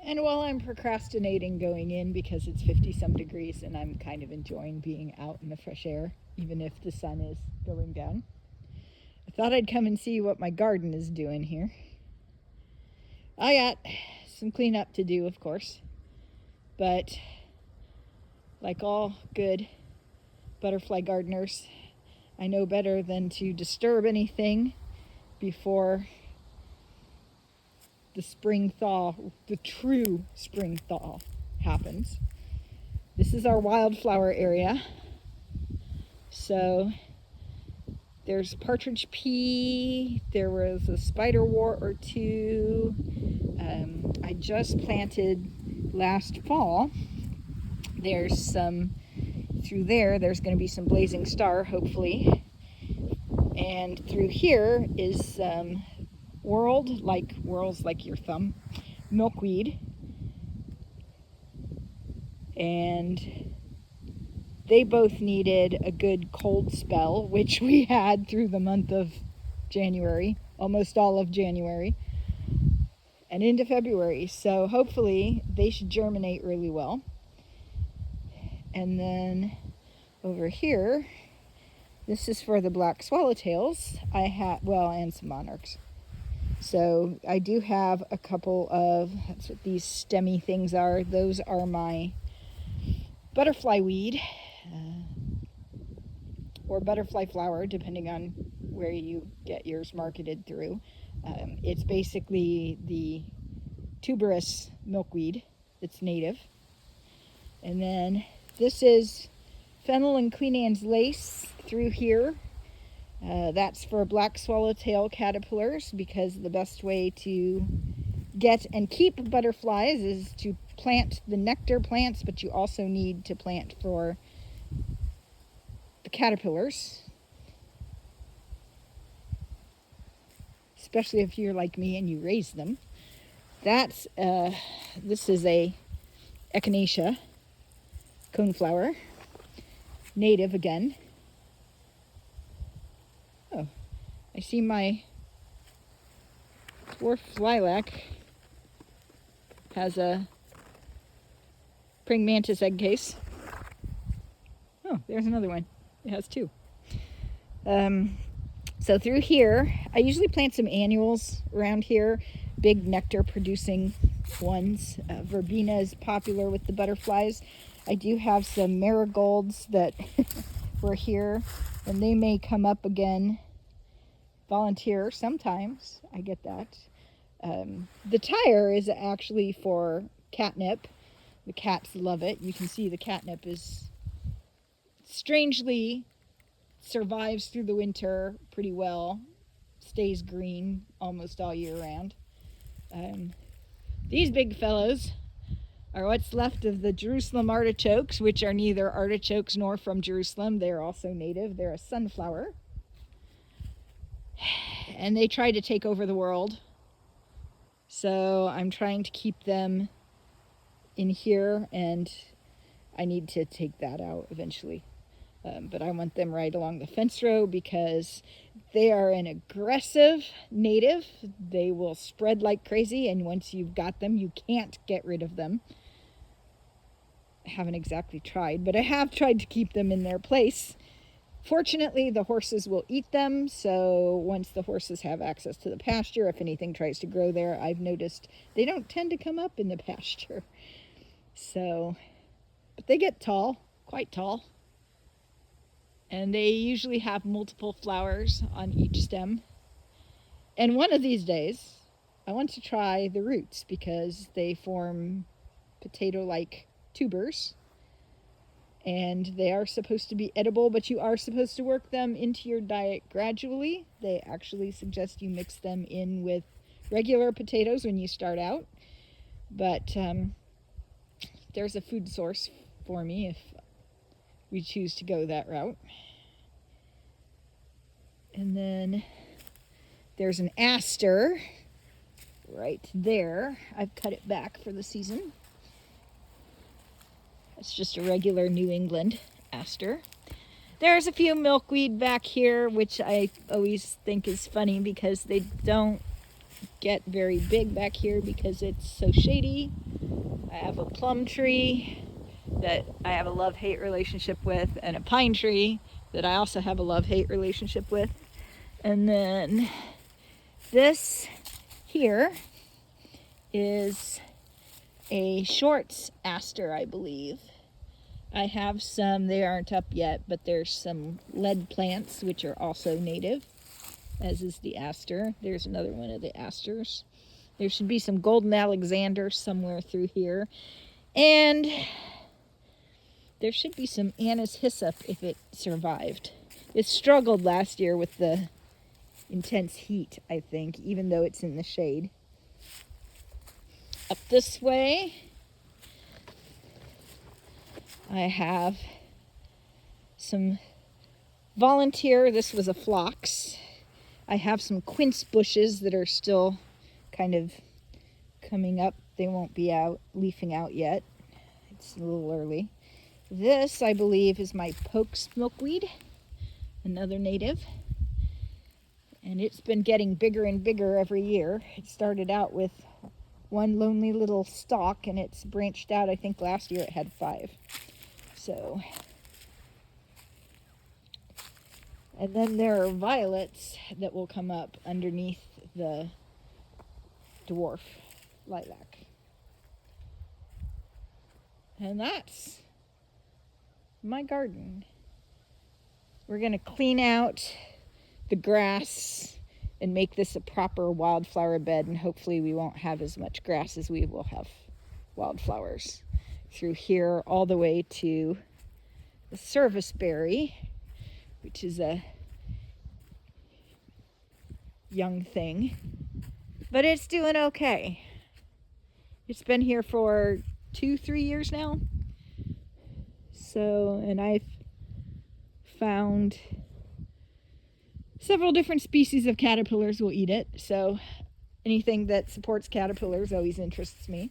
And while I'm procrastinating going in because it's 50 some degrees and I'm kind of enjoying being out in the fresh air, even if the sun is going down, I thought I'd come and see what my garden is doing here. I got some cleanup to do, of course, but like all good butterfly gardeners, I know better than to disturb anything before the spring thaw, the true spring thaw happens. This is our wildflower area. So there's partridge pea, there was a spiderwort or two. I just planted last fall. There's some through there's going to be some blazing star, hopefully. And through here is whorls like your thumb, milkweed. And they both needed a good cold spell, which we had through the month of January, almost all of January, and into February. So hopefully they should germinate really well. And then over here, this is for the black swallowtails. And some monarchs. So I do have a couple of, that's what these stemmy things are. Those are my butterfly weed, or butterfly flower, depending on where you get yours marketed through. It's basically the tuberous milkweed that's native. And then this is fennel and Queen Anne's lace through here. That's for black swallowtail caterpillars, because the best way to get and keep butterflies is to plant the nectar plants, but you also need to plant for the caterpillars, especially if you're like me and you raise them. This is a echinacea coneflower, native again. Oh, I see my dwarf lilac has a praying mantis egg case. Oh, there's another one. It has two. So through here, I usually plant some annuals around here, big nectar producing ones. Verbena is popular with the butterflies. I do have some marigolds that were here, and they may come up again. Volunteer sometimes, I get that. The tire is actually for catnip. The cats love it. You can see the catnip is strangely survives through the winter pretty well, stays green almost all year round. These big fellows are what's left of the Jerusalem artichokes, which are neither artichokes nor from Jerusalem. They're also native. They're a sunflower. And they try to take over the world. So I'm trying to keep them in here, and I need to take that out eventually. But I want them right along the fence row because they are an aggressive native. They will spread like crazy, and once you've got them, you can't get rid of them. I haven't exactly tried, but I have tried to keep them in their place. Fortunately, the horses will eat them, so once the horses have access to the pasture, if anything tries to grow there, I've noticed they don't tend to come up in the pasture. So, but they get tall, quite tall. And they usually have multiple flowers on each stem. And one of these days, I want to try the roots because they form potato-like tubers. And they are supposed to be edible, but you are supposed to work them into your diet gradually. They actually suggest you mix them in with regular potatoes when you start out. But there's a food source for me if we choose to go that route. And then there's an aster right there. I've cut it back for the season. It's just a regular New England aster. There's a few milkweed back here, which I always think is funny because they don't get very big back here because it's so shady. I have a plum tree that I have a love-hate relationship with, and a pine tree that I also have a love-hate relationship with. And then this here is a Shorts aster, I believe. I have some, they aren't up yet, but there's some lead plants which are also native, as is the aster. There's another one of the asters. There should be some golden Alexander somewhere through here. And there should be some Anise hyssop if it survived. It struggled last year with the intense heat, I think, even though it's in the shade. Up this way, I have some Volunteer. This was a phlox. I have some quince bushes that are still kind of coming up. They won't be out, leafing out yet. It's a little early. This, I believe, is my Poke's milkweed, another native. And it's been getting bigger and bigger every year. It started out with one lonely little stalk, and it's branched out. I think last year it had 5. So, and then there are violets that will come up underneath the dwarf lilac. And that's my garden. We're going to clean out the grass and make this a proper wildflower bed, and hopefully we won't have as much grass as we will have wildflowers. Through here all the way to the serviceberry, which is a young thing, but it's doing okay. It's been here for 2-3 years now. So, and I've found several different species of caterpillars will eat it. So anything that supports caterpillars always interests me.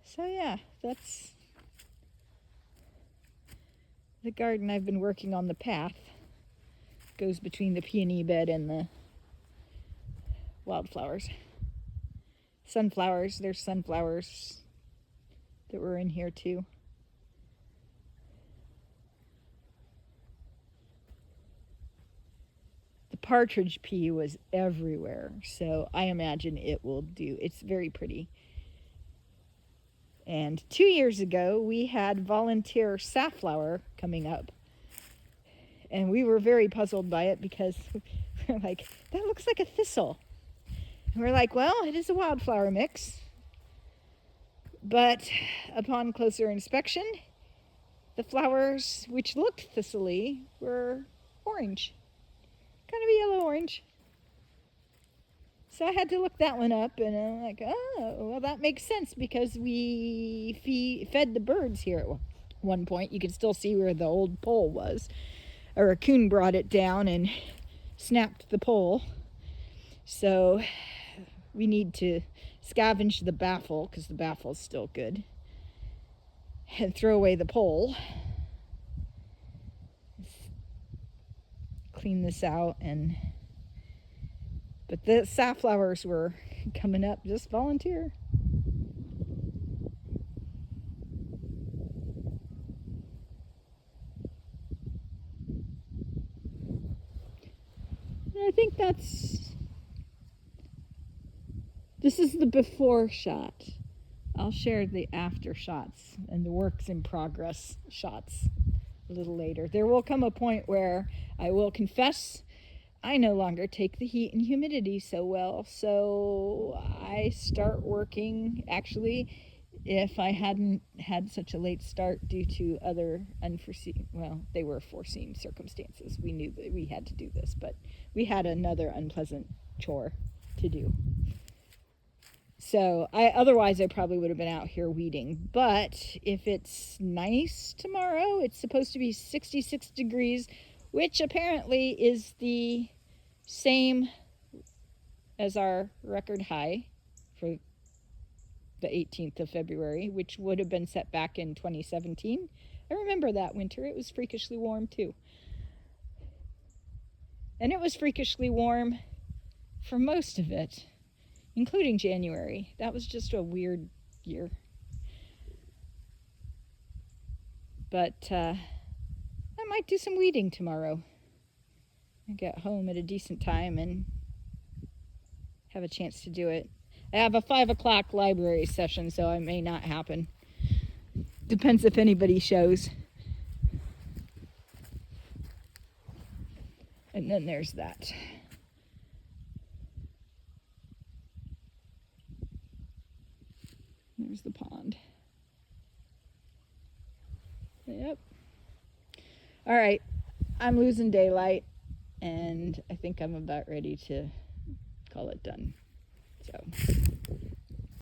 So yeah, that's the garden I've been working on. The path goes between the peony bed and the wildflowers. Sunflowers, there's sunflowers that were in here too. The partridge pea was everywhere, so I imagine it will do. It's very pretty. And 2 years ago, we had volunteer safflower coming up. And we were very puzzled by it because we're like, that looks like a thistle. And we're like, well, it is a wildflower mix. But upon closer inspection, the flowers, which looked thistly, were orange. Kind of a yellow-orange. So I had to look that one up, and I'm like, oh, well, that makes sense because we fed the birds here at one point. You can still see where the old pole was. A raccoon brought it down and snapped the pole. So we need to scavenge the baffle, because the baffle's still good, and throw away the pole. Clean this out, but the safflowers were coming up. Just volunteer. And I think this is the before shot. I'll share the after shots and the works in progress shots a little later. There will come a point where I will confess I no longer take the heat and humidity so well, so I start working. Actually, if I hadn't had such a late start due to other unforeseen, well, they were foreseen circumstances. We knew that we had to do this, but we had another unpleasant chore to do. So otherwise I probably would have been out here weeding. But if it's nice tomorrow, it's supposed to be 66 degrees, which apparently is the same as our record high for the 18th of February, which would have been set back in 2017. I remember that winter. It was freakishly warm too. And it was freakishly warm for most of it, including January. That was just a weird year. But I might do some weeding tomorrow. I get home at a decent time and have a chance to do it. I have a 5 o'clock library session, so it may not happen. Depends if anybody shows. And then there's that. There's the pond. Yep. All right, I'm losing daylight, and I think I'm about ready to call it done. So.